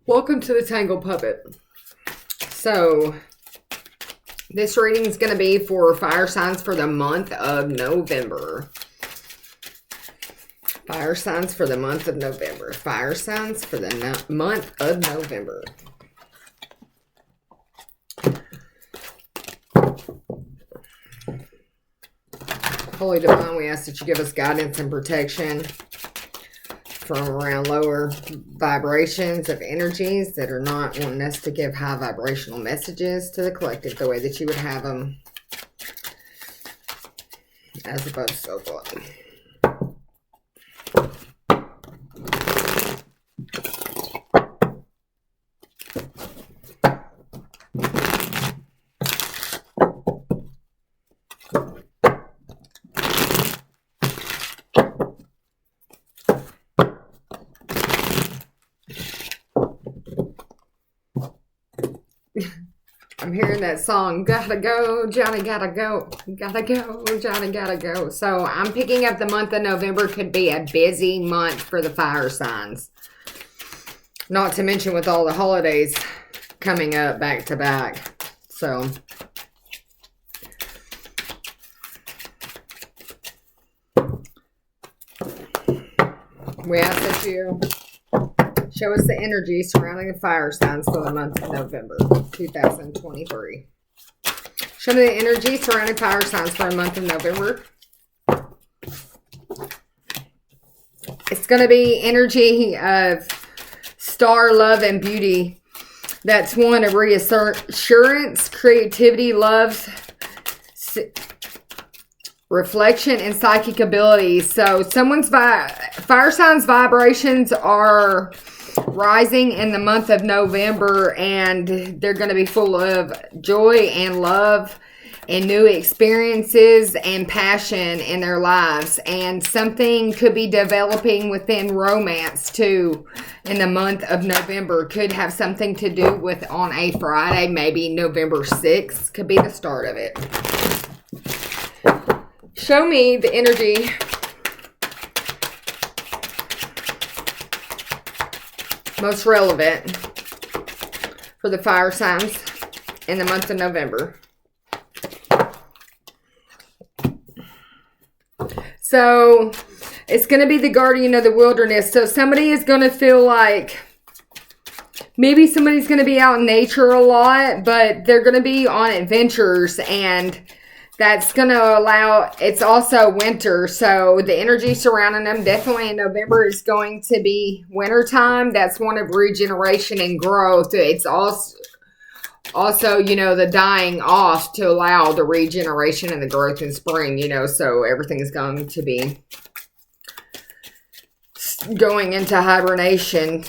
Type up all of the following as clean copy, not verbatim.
Welcome to the Tangle Puppet. So, this reading is going to be for fire signs for the month of November. Fire signs for the month of November. Fire signs for the month of November. Holy Divine, we ask that you give us guidance and protection from around lower vibrations of energies that are not wanting us to give high vibrational messages to the collective the way that you would have them, as above, so below. I'm hearing that song, gotta go, Johnny, gotta go, Johnny, gotta go. So I'm picking up the month of November could be a busy month for the fire signs. Not to mention with all the holidays coming up back to back. So we ask that you show us the energy surrounding the fire signs for the month of November 2023. Show me the energy surrounding fire signs for the month of November. It's going to be energy of star, love, and beauty. That's one of reassurance, creativity, love, reflection, and psychic abilities. So someone's fire signs vibrations are rising in the month of November, and they're going to be full of joy and love and new experiences and passion in their lives. And something could be developing within romance too in the month of November. Could have something to do with on a Friday, maybe November 6th could be the start of it. Show me the energy most relevant for the fire signs in the month of November. So it's going to be the guardian of the wilderness. So somebody is going to feel like maybe somebody's going to be out in nature a lot, but they're going to be on adventures, and that's going to allow, it's also winter, so the energy surrounding them definitely in November is going to be wintertime. That's one of regeneration and growth. It's also, you know, the dying off to allow the regeneration and the growth in spring, you know, so everything is going to be going into hibernation.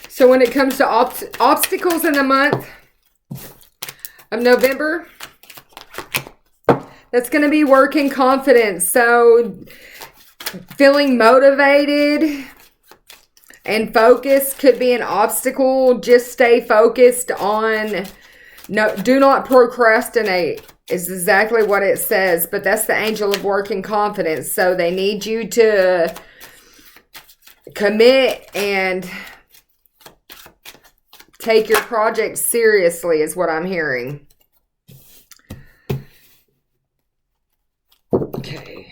So when it comes to obstacles in the month of November, that's going to be work and confidence. So feeling motivated and focused could be an obstacle. Just stay focused on, do not procrastinate is exactly what it says. But that's the angel of work and confidence. So they need you to commit and take your project seriously is what I'm hearing. Okay.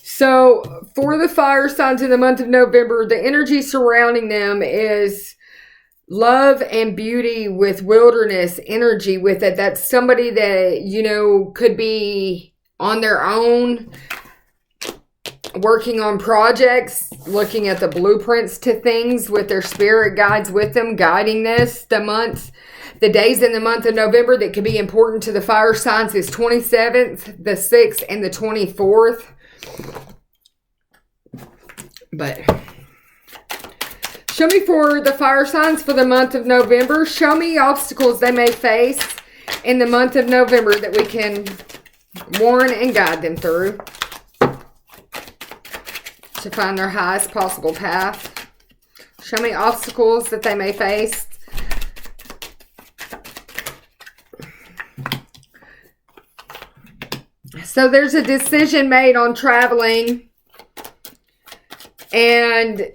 So for the fire signs in the month of November, the energy surrounding them is love and beauty with wilderness energy with it. That's somebody that, you know, could be on their own, working on projects, looking at the blueprints to things with their spirit guides with them, guiding this. The days in the month of November that could be important to the fire signs is 27th, the 6th, and the 24th. But show me for the fire signs for the month of November. Show me obstacles they may face in the month of November that we can warn and guide them through to find their highest possible path. Show me obstacles that they may face So there's a decision made on traveling, and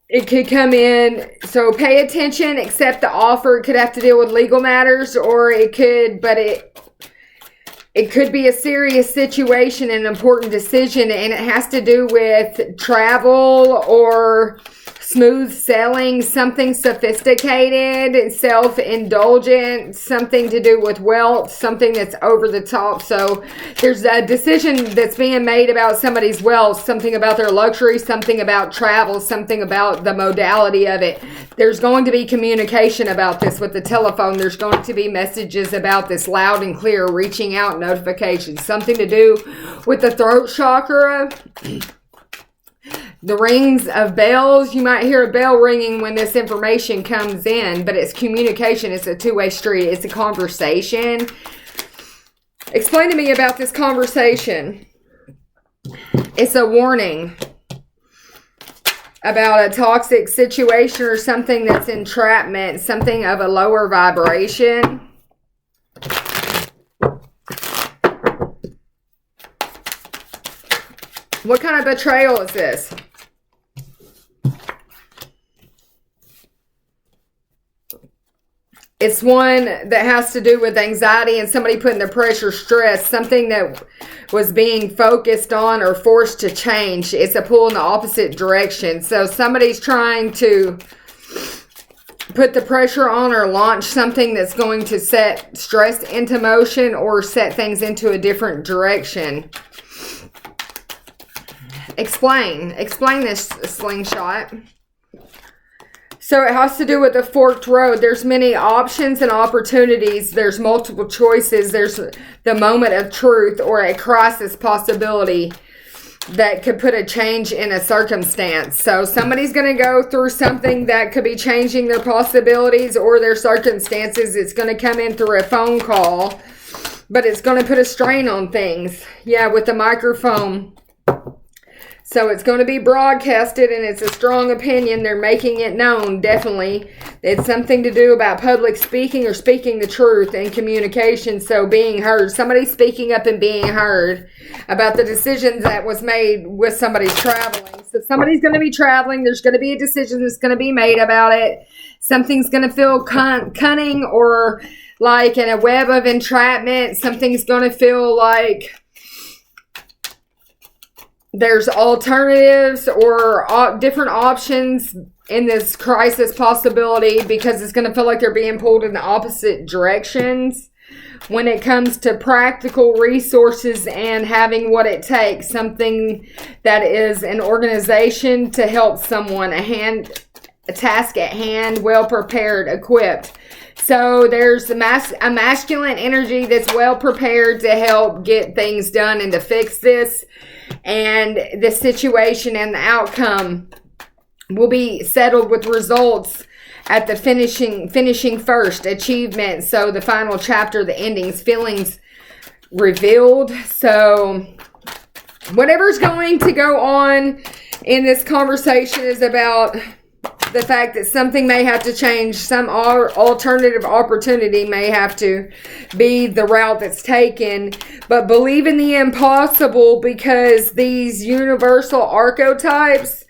it could come in. So pay attention, accept the offer. It could have to deal with legal matters, or it could, but it could be a serious situation, an important decision, and it has to do with travel or smooth sailing, something sophisticated, self-indulgent, something to do with wealth, something that's over the top. So there's a decision that's being made about somebody's wealth, something about their luxury, something about travel, something about the modality of it. There's going to be communication about this with the telephone. There's going to be messages about this loud and clear, reaching out notifications, something to do with the throat chakra. The rings of bells. You might hear a bell ringing when this information comes in, but it's communication. It's a two-way street. It's a conversation. Explain to me about this conversation. It's a warning about a toxic situation or something that's entrapment, something of a lower vibration. What kind of betrayal is this? It's one that has to do with anxiety and somebody putting the pressure, stress, something that was being focused on or forced to change. It's a pull in the opposite direction. So somebody's trying to put the pressure on or launch something that's going to set stress into motion or set things into a different direction. Explain this slingshot. So it has to do with the forked road. There's many options and opportunities. There's multiple choices. There's the moment of truth or a crisis possibility that could put a change in a circumstance. So somebody's going to go through something that could be changing their possibilities or their circumstances. It's going to come in through a phone call, but it's going to put a strain on things. Yeah, with the microphone. So it's going to be broadcasted, and it's a strong opinion. They're making it known, definitely. It's something to do about public speaking or speaking the truth and communication, so being heard. Somebody's speaking up and being heard about the decisions that was made with somebody's traveling. So somebody's going to be traveling. There's going to be a decision that's going to be made about it. Something's going to feel cunning or like in a web of entrapment. Something's going to feel like there's alternatives or different options in this crisis possibility because it's going to feel like they're being pulled in the opposite directions when it comes to practical resources and having what it takes. Something that is an organization to help someone, a task at hand, well prepared, equipped. So there's a masculine energy that's well prepared to help get things done and to fix this. And the situation and the outcome will be settled with results at the finishing first, achievement. So the final chapter, the endings, feelings revealed. So whatever's going to go on in this conversation is about the fact that something may have to change. Some alternative opportunity may have to be the route that's taken. But believe in the impossible, because these universal archetypes,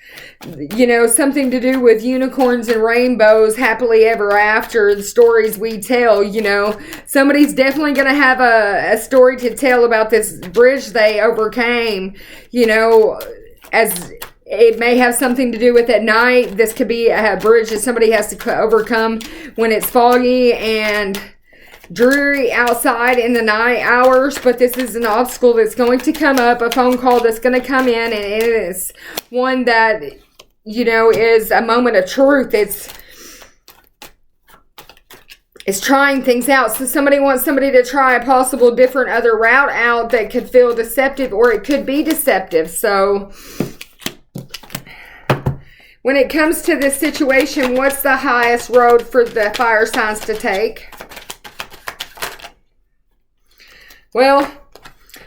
you know, something to do with unicorns and rainbows, happily ever after, the stories we tell, you know. Somebody's definitely going to have a story to tell about this bridge they overcame, you know, as it may have something to do with at night. This could be a bridge that somebody has to overcome when it's foggy and dreary outside in the night hours. But this is an obstacle that's going to come up, a phone call that's going to come in, and it is one that, you know, is a moment of truth. It's trying things out. So somebody wants somebody to try a possible different other route out that could feel deceptive, or it could be deceptive. So when it comes to this situation, what's the highest road for the fire signs to take? Well,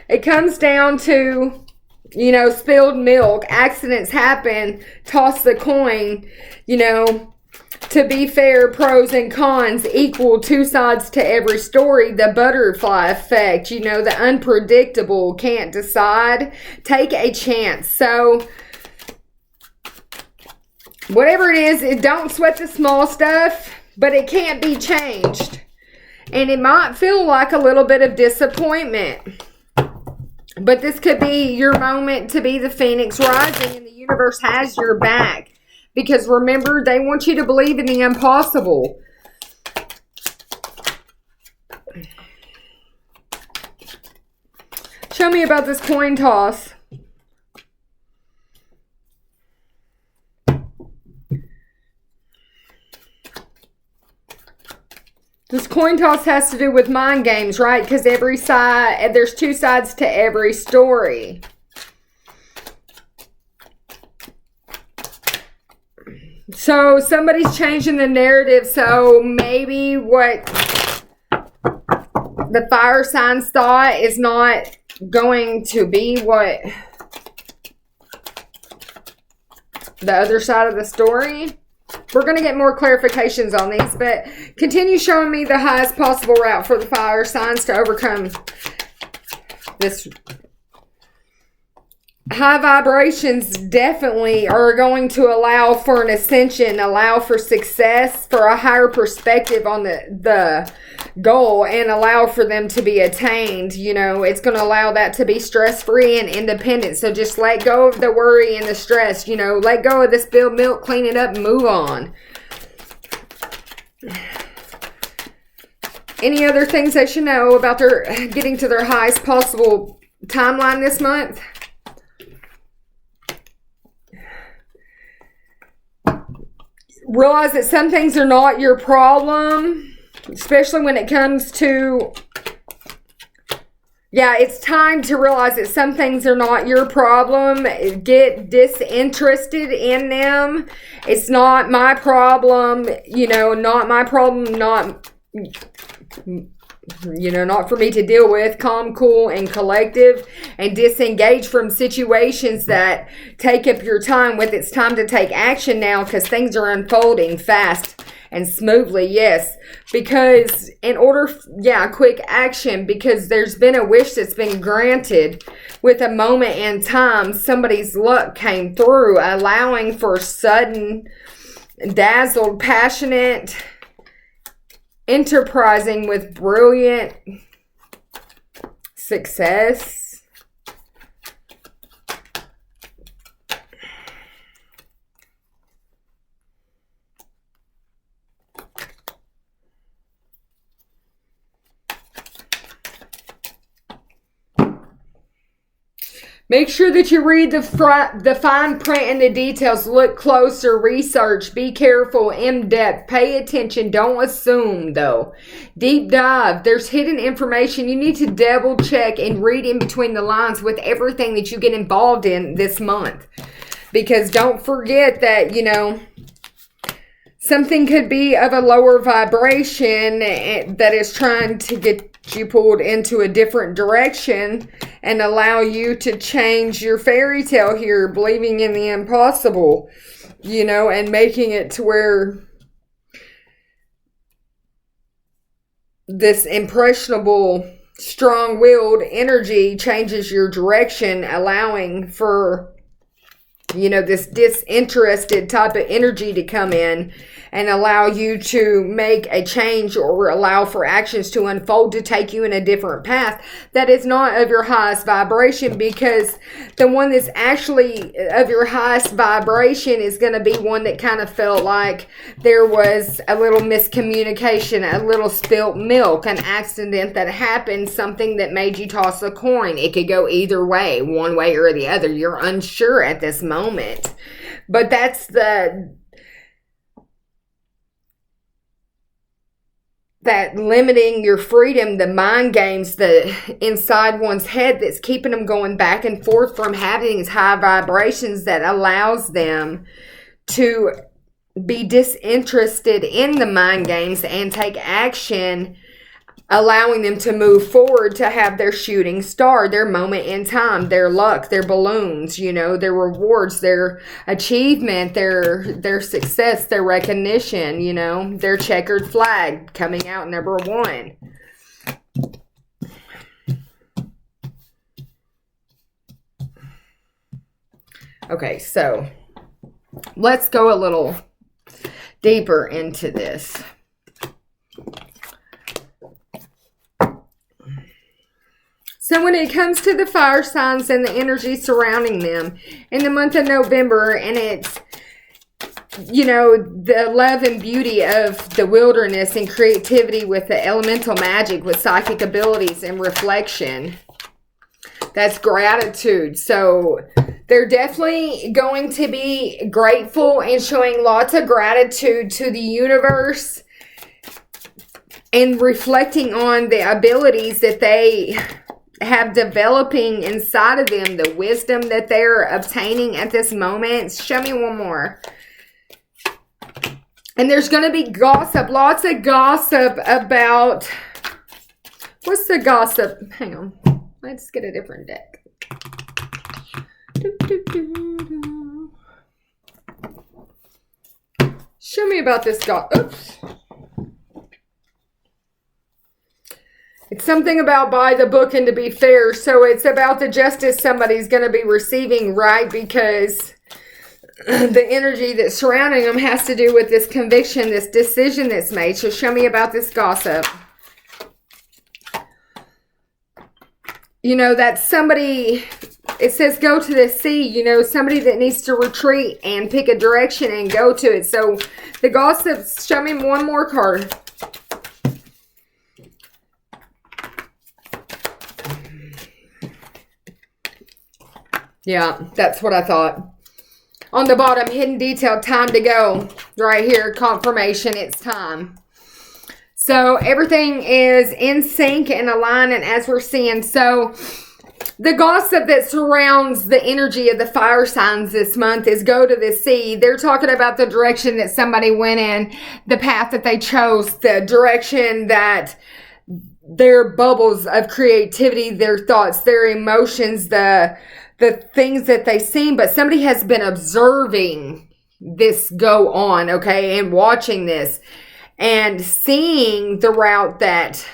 it comes down to, you know, spilled milk. Accidents happen. Toss the coin, you know. To be fair, pros and cons equal two sides to every story. The butterfly effect, you know, the unpredictable, can't decide. Take a chance. So, whatever it is, don't sweat the small stuff, but it can't be changed. And it might feel like a little bit of disappointment. But this could be your moment to be the phoenix rising, and the universe has your back. Because remember, they want you to believe in the impossible. Show me about this coin toss. This coin toss has to do with mind games, right? Because every side, there's two sides to every story. So somebody's changing the narrative. So maybe what the fire signs thought is not going to be what the other side of the story. We're going to get more clarifications on these, but continue showing me the highest possible route for the fire signs to overcome this. High vibrations definitely are going to allow for an ascension, allow for success, for a higher perspective on the goal, and allow for them to be attained. You know, it's going to allow that to be stress-free and independent. So just let go of the worry and the stress. You know, let go of the spilled milk, clean it up, and move on. Any other things they should know about their getting to their highest possible timeline this month? Realize that some things are not your problem, especially when it comes to, it's time to realize that some things are not your problem. Get disinterested in them. It's not my problem, not my problem, not for me to deal with. Calm, cool, and collective, and disengage from situations that take up your time with. It's time to take action now because things are unfolding fast and smoothly. Yes, because quick action, because there's been a wish that's been granted with a moment in time. Somebody's luck came through, allowing for sudden, dazzled, passionate, enterprising with brilliant success. Make sure that you read the fine print and the details. Look closer, research, be careful, in-depth, pay attention. Don't assume, though. Deep dive. There's hidden information. You need to double check and read in between the lines with everything that you get involved in this month. Because don't forget that, something could be of a lower vibration that is trying to get you pulled into a different direction and allow you to change your fairy tale here, believing in the impossible, and making it to where this impressionable, strong-willed energy changes your direction, allowing for this disinterested type of energy to come in and allow you to make a change or allow for actions to unfold to take you in a different path that is not of your highest vibration, because the one that's actually of your highest vibration is going to be one that kind of felt like there was a little miscommunication, a little spilt milk, an accident that happened, something that made you toss a coin. It could go either way, one way or the other. You're unsure at this moment. But that's that limiting your freedom, the mind games inside one's head that's keeping them going back and forth from having these high vibrations that allows them to be disinterested in the mind games and take action allowing them to move forward to have their shooting star, their moment in time, their luck, their balloons, you know, their rewards, their achievement, their success, their recognition, you know, their checkered flag coming out number 1. Okay, so let's go a little deeper into this. So when it comes to the fire signs and the energy surrounding them in the month of November, and it's, you know, the love and beauty of the wilderness and creativity with the elemental magic, with psychic abilities and reflection, that's gratitude. So they're definitely going to be grateful and showing lots of gratitude to the universe and reflecting on the abilities that they have developing inside of them, the wisdom that they're obtaining at this moment. Show me one more. And there's going to be gossip, lots of gossip about, what's the gossip? Hang on. Let's get a different deck. Show me about this gossip. Oops. It's something about buy the book and to be fair. So it's about the justice somebody's going to be receiving, right? Because the energy that's surrounding them has to do with this conviction, this decision that's made. So show me about this gossip. You know, that's somebody, it says go to the sea, you know, somebody that needs to retreat and pick a direction and go to it. So the gossip, show me one more card. Yeah, that's what I thought. On the bottom, hidden detail, time to go. Right here, confirmation, it's time. So everything is in sync and aligned, and as we're seeing, so the gossip that surrounds the energy of the fire signs this month is go to the sea. They're talking about the direction that somebody went in, the path that they chose, the direction that their bubbles of creativity, their thoughts, their emotions, the things that they seen, but somebody has been observing this go on, okay, and watching this and seeing the route that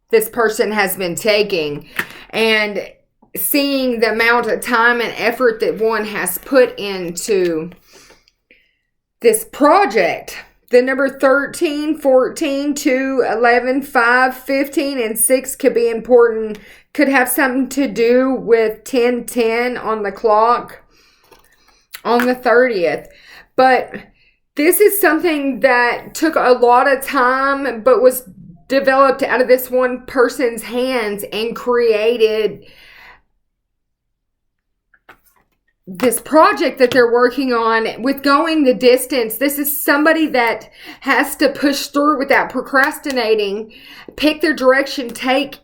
this person has been taking and seeing the amount of time and effort that one has put into this project. The number 13, 14, 2, 11, 5, 15, and 6 could be important. Could have something to do with 10:10 on the clock on the 30th. But this is something that took a lot of time, but was developed out of this one person's hands and created this project that they're working on with going the distance. This is somebody that has to push through without procrastinating, pick their direction, take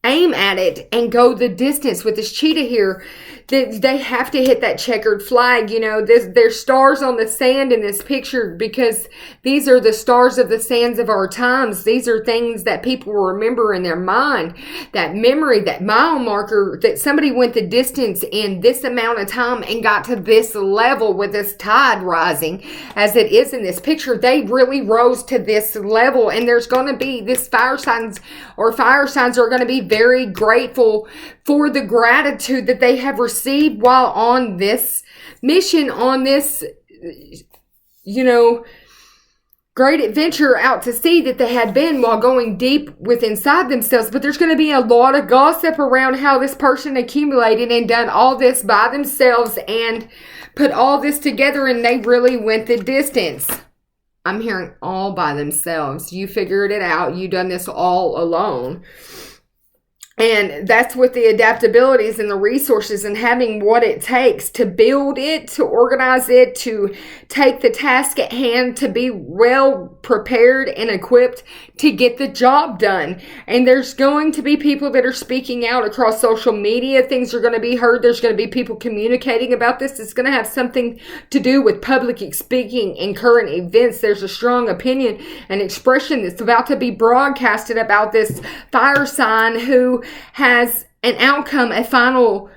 aim at it, and go the distance. With this cheetah here, they have to hit that checkered flag. You know, there's stars on the sand in this picture because these are the stars of the sands of our times. These are things that people remember in their mind, that memory, that mile marker, that somebody went the distance in this amount of time and got to this level with this tide rising as it is in this picture. They really rose to this level, and there's going to be this fire signs are going to be very grateful for the gratitude that they have received while on this mission, on this, you know, great adventure out to sea that they had been while going deep within inside themselves. But there's going to be a lot of gossip around how this person accumulated and done all this by themselves and put all this together, and they really went the distance. I'm hearing all by themselves. You figured it out. You done this all alone. And that's with the adaptabilities and the resources and having what it takes to build it, to organize it, to take the task at hand, to be well prepared and equipped to get the job done. And there's going to be people that are speaking out across social media. Things are going to be heard. There's going to be people communicating about this. It's going to have something to do with public speaking and current events. There's a strong opinion and expression that's about to be broadcasted about this fire sign who has an outcome, a final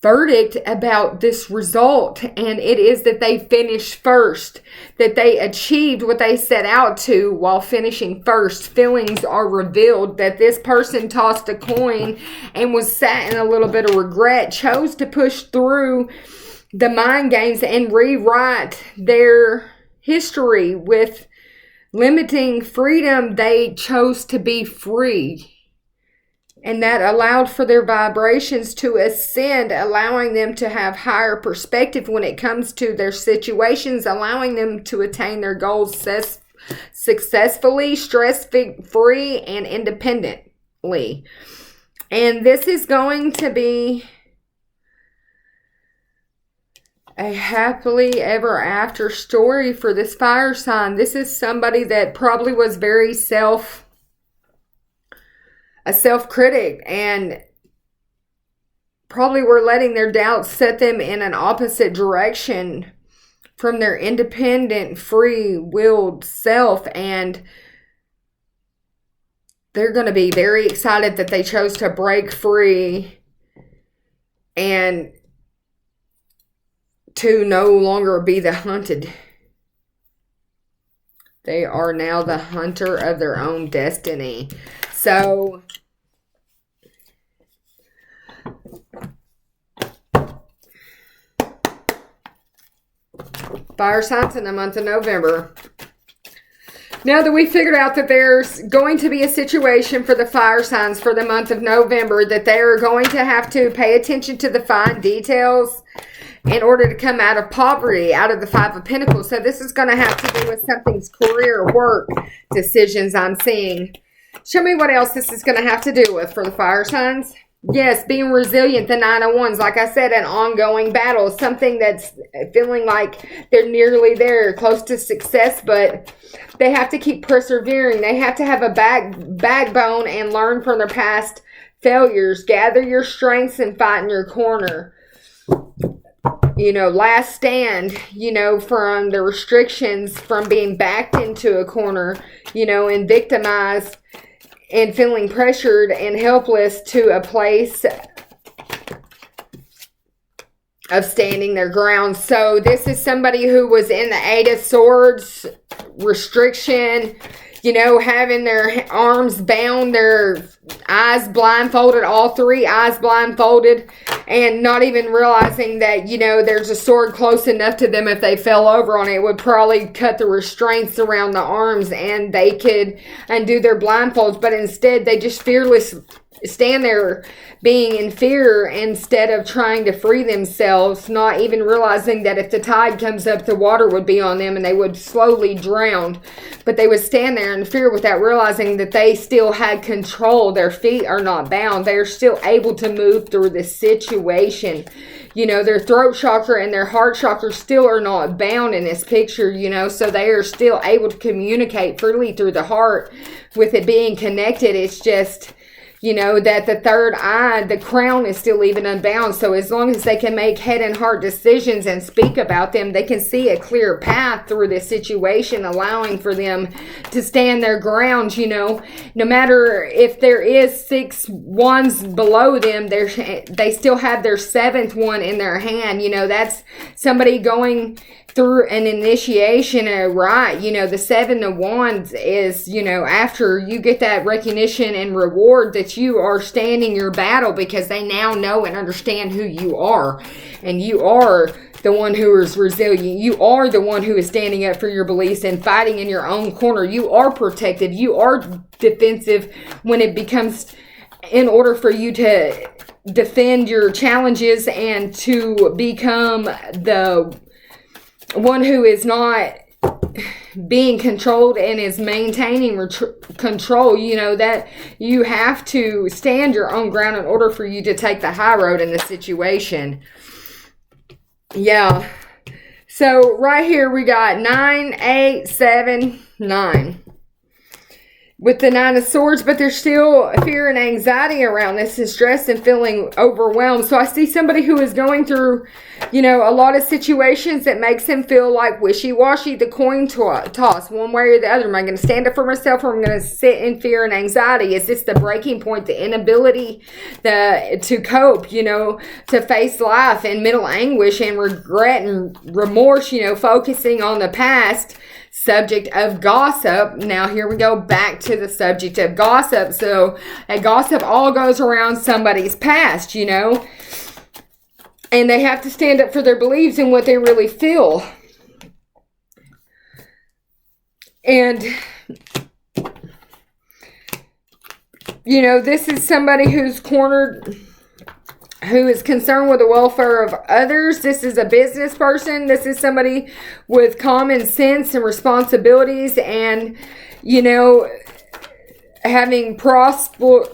verdict about this result, and it is that they finished first, that they achieved what they set out to while finishing first. Feelings are revealed that this person tossed a coin and was sat in a little bit of regret, chose to push through the mind games and rewrite their history with limiting freedom. They chose to be free. And that allowed for their vibrations to ascend, allowing them to have higher perspective when it comes to their situations, allowing them to attain their goals successfully, stress-free, and independently. And this is going to be a happily ever after story for this fire sign. This is somebody that probably was very a self-critic and probably were letting their doubts set them in an opposite direction from their independent, free-willed self. And they're going to be very excited that they chose to break free and to no longer be the hunted. They are now the hunter of their own destiny. So, fire signs in the month of November. Now that we figured out that there's going to be a situation for the fire signs for the month of November, that they're going to have to pay attention to the fine details in order to come out of poverty, out of the Five of Pentacles. So this is going to have to do with something's career, work decisions I'm seeing. Show me what else this is going to have to do with for the fire signs. Yes, being resilient, the Nine of Wands. Like I said, an ongoing battle. Something that's feeling like they're nearly there, close to success, but they have to keep persevering. They have to have a backbone and learn from their past failures. Gather your strengths and fight in your corner. You know, last stand, you know, from the restrictions, from being backed into a corner, you know, and victimized and feeling pressured and helpless to a place of standing their ground. So this is somebody who was in the Eight of Swords restriction, you know, having their arms bound, their eyes blindfolded, all three eyes blindfolded, and not even realizing that, you know, there's a sword close enough to them. If they fell over on it, it would probably cut the restraints around the arms and they could undo their blindfolds. But instead, they just fearless stand there being in fear instead of trying to free themselves, not even realizing that if the tide comes up, the water would be on them and they would slowly drown. But they would stand there in fear without realizing that they still had control. Their feet are not bound. They're still able to move through this situation. You know, their throat chakra and their heart chakra still are not bound in this picture, you know, so they are still able to communicate freely through the heart with it being connected. It's just, you know, that the third eye, the crown, is still even unbound. So as long as they can make head and heart decisions and speak about them, they can see a clear path through this situation, allowing for them to stand their ground, you know. No matter if there is 6 wands below them, they still have their 7th one in their hand. You know, that's somebody going through an initiation, right? You know, the 7 of Wands is, you know, after you get that recognition and reward that you are standing your battle, because they now know and understand who you are. And you are the one who is resilient. You are the one who is standing up for your beliefs and fighting in your own corner. You are protected. You are defensive when it becomes, in order for you to defend your challenges and to become the one who is not being controlled and is maintaining control. You know, that you have to stand your own ground in order for you to take the high road in the situation. Yeah. So right here we got 9, 8, 7, 9. With the 9 of Swords, but there's still fear and anxiety around this, and stress and feeling overwhelmed. So I see somebody who is going through, you know, a lot of situations that makes them feel like wishy-washy, the coin toss, one way or the other. Am I going to stand up for myself, or am I going to sit in fear and anxiety? Is this the breaking point, the inability to cope, you know, to face life in mental anguish and regret and remorse, you know, focusing on the past? Subject of gossip. Now here we go back to the subject of gossip. So a gossip all goes around somebody's past, you know, and they have to stand up for their beliefs and what they really feel. And you know, this is somebody who's cornered, who is concerned with the welfare of others. This is a business person. This is somebody with common sense and responsibilities, and, you know, having prosperous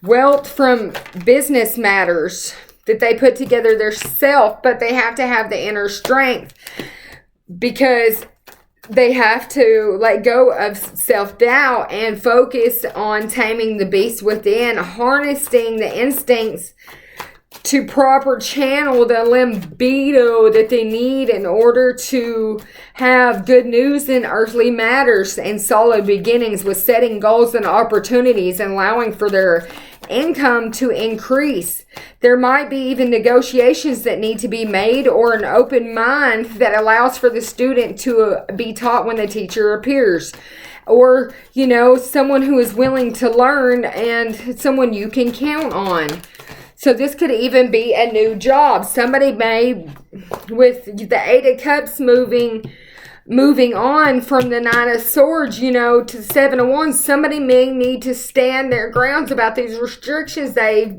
wealth from business matters that they put together themselves, but they have to have the inner strength, because they have to let go of self-doubt and focus on taming the beast within, harnessing the instincts to proper channel the libido that they need in order to have good news in earthly matters and solid beginnings, with setting goals and opportunities and allowing for their income to increase. There might be even negotiations that need to be made, or an open mind that allows for the student to be taught when the teacher appears. Or, you know, someone who is willing to learn and someone you can count on. So this could even be a new job. Somebody may, with the 8 of Cups moving on from the 9 of Swords, you know, to 7 of Wands, somebody may need to stand their grounds about these restrictions they've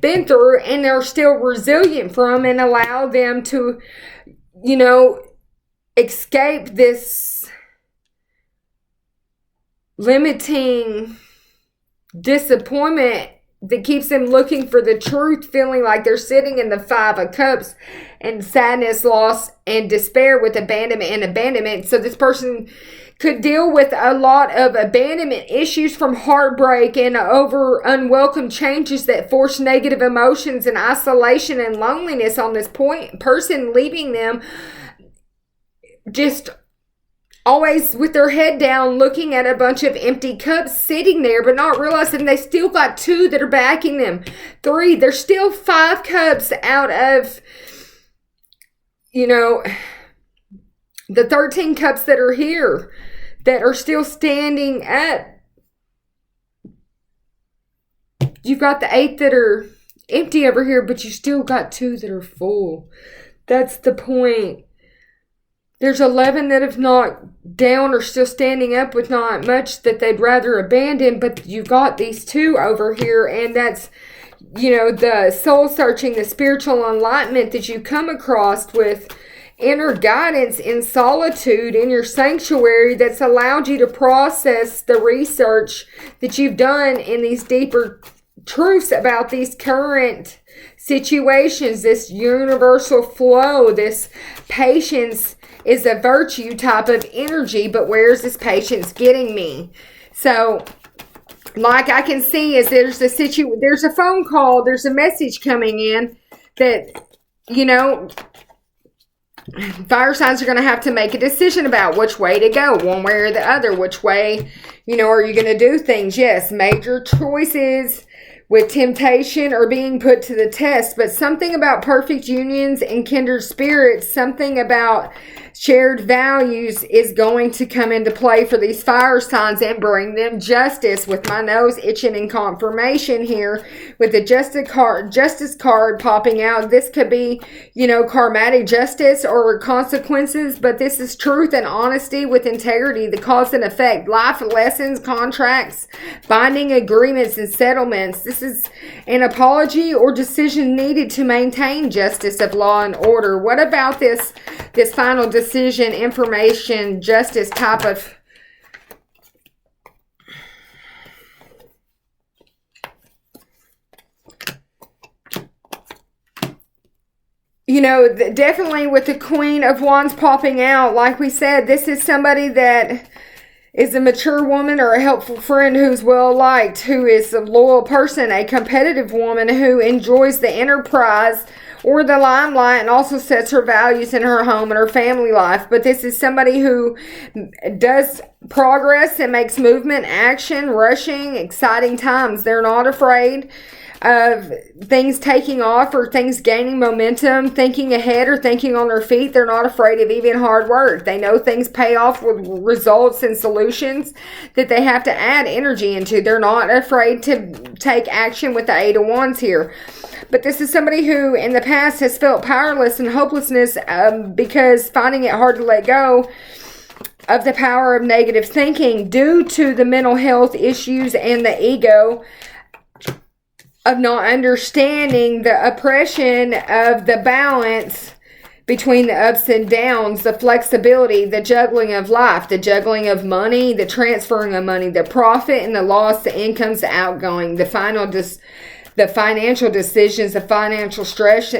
been through, and they're still resilient from, and allow them to, you know, escape this limiting disappointment that keeps them looking for the truth, feeling like they're sitting in the 5 of Cups and sadness, loss, and despair with abandonment. So this person could deal with a lot of abandonment issues from heartbreak and over unwelcome changes that force negative emotions and isolation and loneliness on this person, leaving them just always with their head down, looking at a bunch of empty cups sitting there, but not realizing they still got 2 that are backing them. 3, there's still 5 cups out of, you know, the 13 cups that are here, that are still standing up. You've got the 8 that are empty over here, but you still got 2 that are full. That's the point. There's 11 that have knocked down or still standing up with not much that they'd rather abandon, but you've got these 2 over here, and that's, you know, the soul searching, the spiritual enlightenment that you come across with inner guidance in solitude in your sanctuary, that's allowed you to process the research that you've done in these deeper truths about these current situations, this universal flow, this patience is a virtue type of energy, but where's this patience getting me? So, like I can see, is there's a phone call, there's a message coming in that, you know, fire signs are going to have to make a decision about which way to go, one way or the other. Which way, you know, are you going to do things? Yes, major choices with temptation are being put to the test, but something about perfect unions and kindred spirits, something about shared values is going to come into play for these fire signs and bring them justice. With my nose itching in confirmation here with the justice card popping out. This could be, you know, karmatic justice or consequences, but this is truth and honesty with integrity, the cause and effect, life lessons, contracts, binding agreements, and settlements. This is an apology or decision needed to maintain justice of law and order. What about this final decision decision, information, justice type of... You know, definitely with the Queen of Wands popping out, like we said, this is somebody that is a mature woman or a helpful friend who's well liked, who is a loyal person, a competitive woman who enjoys the enterprise or the limelight and also sets her values in her home and her family life. But this is somebody who does progress and makes movement, action, rushing, exciting times. They're not afraid of things taking off or things gaining momentum, thinking ahead or thinking on their feet. They're not afraid of even hard work. They know things pay off with results and solutions that they have to add energy into. They're not afraid to take action with the Eight of Wands here. But this is somebody who in the past has felt powerless and hopelessness because finding it hard to let go of the power of negative thinking due to the mental health issues and the ego of not understanding the oppression of the balance between the ups and downs, the flexibility, the juggling of life, the juggling of money, the transferring of money, the profit and the loss, the incomes, the outgoing, the financial decisions, the financial stress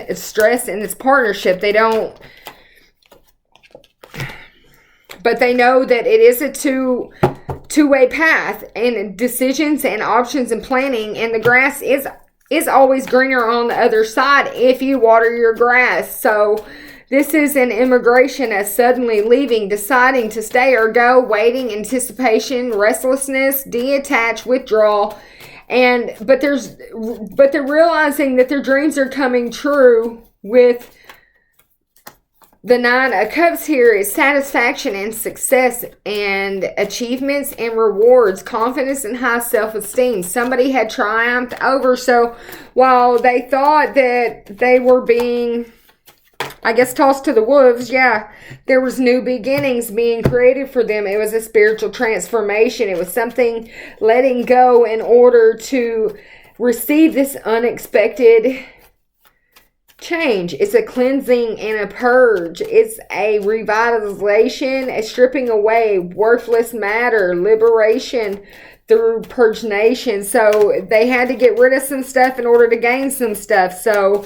in this partnership. But they know that it is a two-way path, and decisions and options and planning, and the grass is always greener on the other side if you water your grass. So this is an immigration, a suddenly leaving, deciding to stay or go, waiting, anticipation, restlessness, detach, withdrawal. But they're realizing that their dreams are coming true with the Nine of Cups here. Is satisfaction and success and achievements and rewards, confidence and high self-esteem. Somebody had triumphed over. So while they thought that they were being, I guess, tossed to the wolves, yeah, there was new beginnings being created for them. It was a spiritual transformation. It was something letting go in order to receive this unexpected change. It's a cleansing and a purge. It's a revitalization, a stripping away worthless matter, liberation through purgination. So they had to get rid of some stuff in order to gain some stuff. So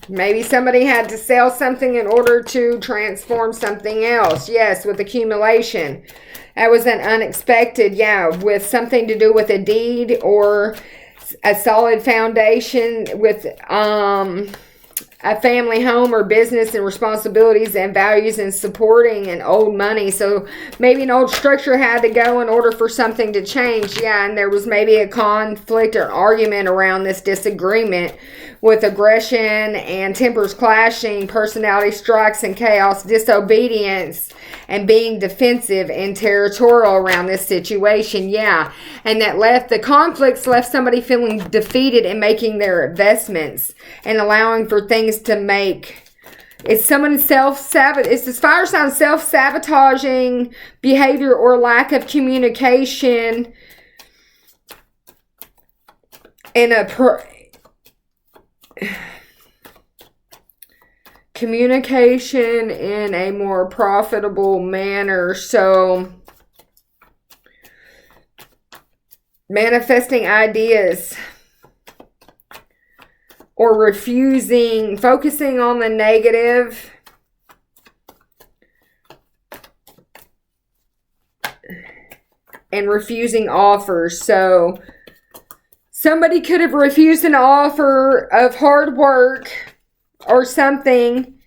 maybe somebody had to sell something in order to transform something else. Yes, with accumulation. That was an unexpected, yeah, with something to do with a deed or a solid foundation with a family home or business and responsibilities and values and supporting and old money. So maybe an old structure had to go in order for something to change. Yeah, and there was maybe a conflict or argument around this disagreement with aggression and tempers clashing, personality strikes and chaos, disobedience, and being defensive and territorial around this situation. Yeah, and the conflicts left somebody feeling defeated in making their investments and allowing for things to make. It's someone's it's this fire sign self-sabotaging behavior or lack of communication in a communication in a more profitable manner. So manifesting ideas or refusing, focusing on the negative and refusing offers. So somebody could have refused an offer of hard work or something.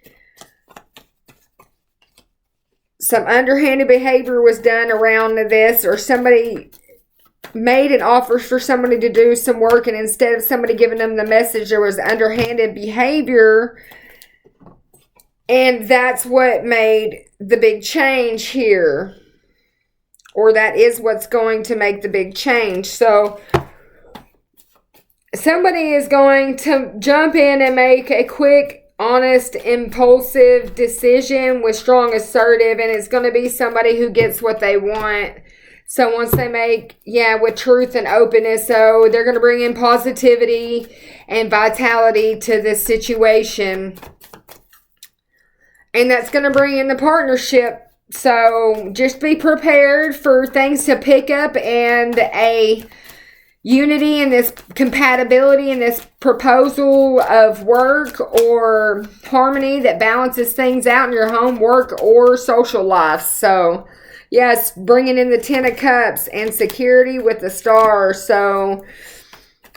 Some underhanded behavior was done around this, or somebody made an offer for somebody to do some work, and instead of somebody giving them the message, there was underhanded behavior. And that's what made the big change here. Or that is what's going to make the big change. So somebody is going to jump in and make a quick, honest, impulsive decision with strong assertive, and it's going to be somebody who gets what they want. So once they make, with truth and openness, so they're going to bring in positivity and vitality to this situation. And that's going to bring in the partnership. So just be prepared for things to pick up and a unity and this compatibility and this proposal of work or harmony that balances things out in your home, work, or social life. So, yes, bringing in the Ten of Cups and security with the Star. So,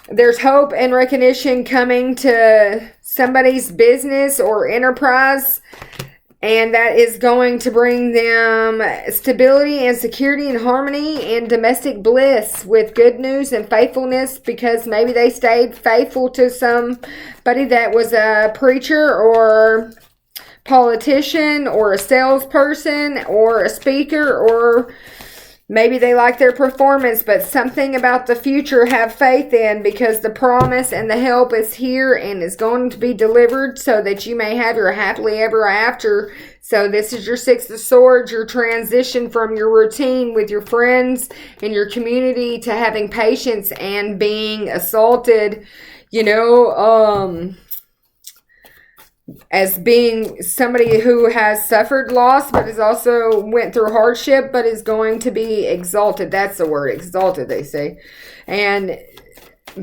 there's hope and recognition coming to somebody's business or enterprise. And that is going to bring them stability and security and harmony and domestic bliss with good news and faithfulness, because maybe they stayed faithful to somebody that was a preacher or politician or a salesperson or a speaker, or maybe they like their performance, but something about the future have faith in, because the promise and the help is here and is going to be delivered so that you may have your happily ever after. So this is your Six of Swords, your transition from your routine with your friends and your community to having patience and being assaulted, as being somebody who has suffered loss, but has also went through hardship, but is going to be exalted. That's the word, exalted, they say. And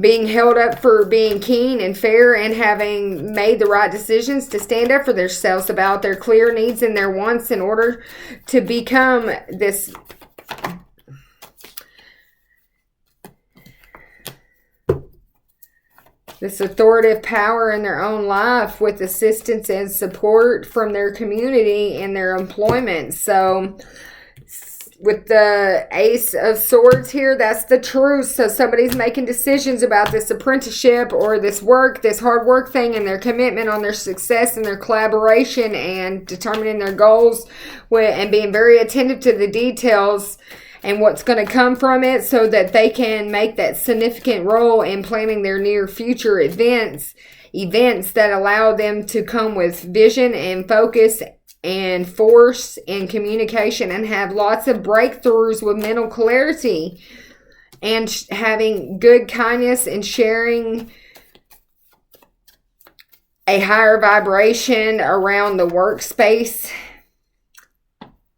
being held up for being keen and fair and having made the right decisions to stand up for themselves about their clear needs and their wants in order to become this authoritative power in their own life with assistance and support from their community and their employment. So with the Ace of Swords here, that's the truth. So somebody's making decisions about this apprenticeship or this work, this hard work thing, and their commitment on their success and their collaboration and determining their goals and being very attentive to the details and what's going to come from it, so that they can make that significant role in planning their near future events that allow them to come with vision and focus and force and communication and have lots of breakthroughs with mental clarity and having good kindness and sharing a higher vibration around the workspace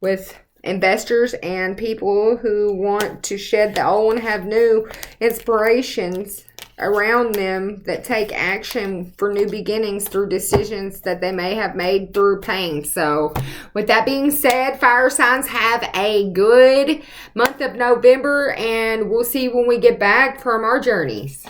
with investors and people who want to shed the old and have new inspirations around them that take action for new beginnings through decisions that they may have made through pain. So with that being said, fire signs, have a good month of November, and we'll see you when we get back from our journeys.